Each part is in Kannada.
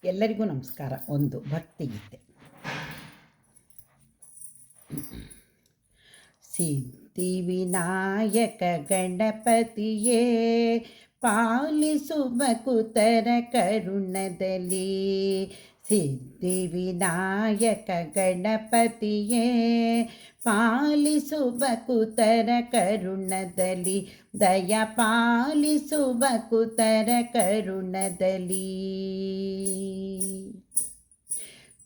ಎಲ್ಲರಿಗೂ ನಮಸ್ಕಾರ. ಒಂದು ಭಕ್ತಿಗೀತೆ. ಸಿದ್ಧಿವಿನಾಯಕ ಗಣಪತಿಯೇ ಪಾಲಿಸು ಭಕುತರ ಕರುಣದಲ್ಲಿ. ಸಿದ್ಧಿವಿನಾಯಕ ಗಣಪತಿಯೇ ಪಾಲಿಸು ಭಕುತರ ಕರುಣದಲ್ಲಿ. ದಯ ಪಾಲಿಸು ಭಕುತರ ಕರುಣದಲ್ಲಿ.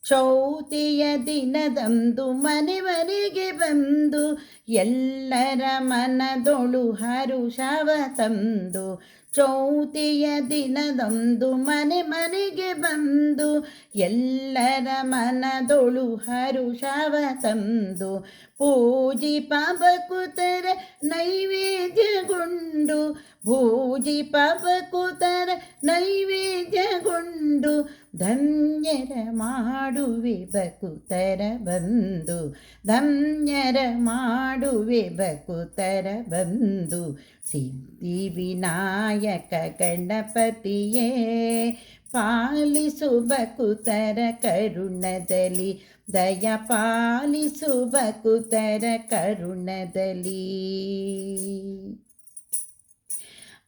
ಚೌತಿಯ ದಿನದಂದು ಮನೆ ಮನೆಗೆ ಬಂದು ಎಲ್ಲರ ಮನದೊಳು ಹರುಷವ ತಂದು. ಚೌತಿಯ ದಿನದಂದು ಮನೆ ಮನೆಗೆ ಬಂದು ಎಲ್ಲರ ಮನದೊಳು ಹರುಷವ ತಂದು. ಪೂಜಿಪ ಭಕುತರ ನೈವೇದ್ಯಗೊಂಡು ಪೂಜಿಪ ಭಕುತರ ನೈವೇದ್ಯಗೊಂಡು. ಧನ್ಯರ ಮಾಡುವೆ ಭಕುತರ ಬಂದು ಧನ್ಯರ ಮಾಡುವೆ ಭಕುತರ ಬಂದು. ಸಿದ್ಧಿವಿನಾಯಕ ಗಣಪತಿಯೇ ಪಾಲಿಸು ಭಕುತರ ಕರುಣದಲ್ಲಿ. ದಯ ಪಾಲಿಸು ಭಕುತರ ಕರುಣದಲ್ಲಿ.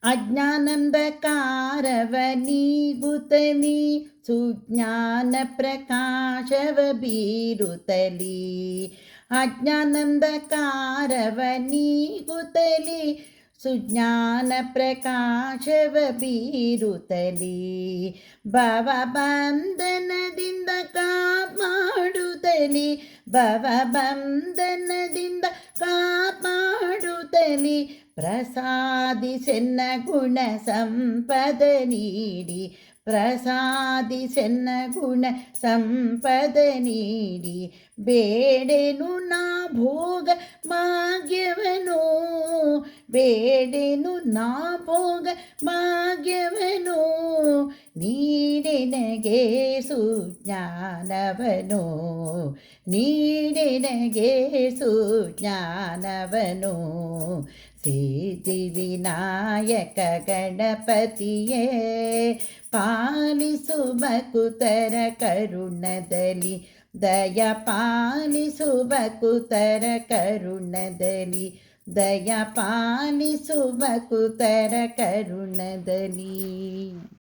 ಅಜ್ಞಾನಂದಕಾರವ ನೀಗುತ್ತಲಿ ಸುಜ್ಞಾನ ಪ್ರಕಾಶವ ಬೀರುತ್ತಲಿ. ಅಜ್ಞಾನಂದಕಾರವ ನೀಗುತ್ತಲಿ ಸುಜ್ಞಾನ ಪ್ರಕಾಶವ ಬೀರುತ್ತಲಿ. ಭವ ಬಂಧನದಿಂದ ಕಾಪಾಡುತ್ತಲಿ ಭವ ಬಂಧನದಿಂದ ಕಾಪಾಡುತ್ತಲಿ. ಪ್ರಸಾದಿಸೆನ್ನ ಗುಣ ಸಂಪದ ನೀಡಿ ಪ್ರಸಾದಿಸೆನ್ನ ಗುಣ ಸಂಪದ ನೀಡಿ. ಬೇಡೆನು ನಾ ಭೋಗ ಭಾಗ್ಯವನು ಬೇಡೆನು ನಾ ಭೋಗ ಭಾಗ್ಯವನು. ನೀಡೆನಗೆ ಸುಜ್ಞಾನವನು ನೀಡೆನಗೆ ಸುಜ್ಞಾನವನು. ಸಿದ್ಧಿವಿನಾಯಕ ಗಣಪತಿಯೇ ಪಾಲಿಸು ಭಕುತರ ಕರುಣದಲ್ಲಿ. ದಯ ಪಾಲಿಸು ಭಕುತರ ಕರುಣದಲ್ಲಿ. ದಯ ಪಾಲಿಸು ಭಕುತರ ಕರುಣದಲ್ಲಿ.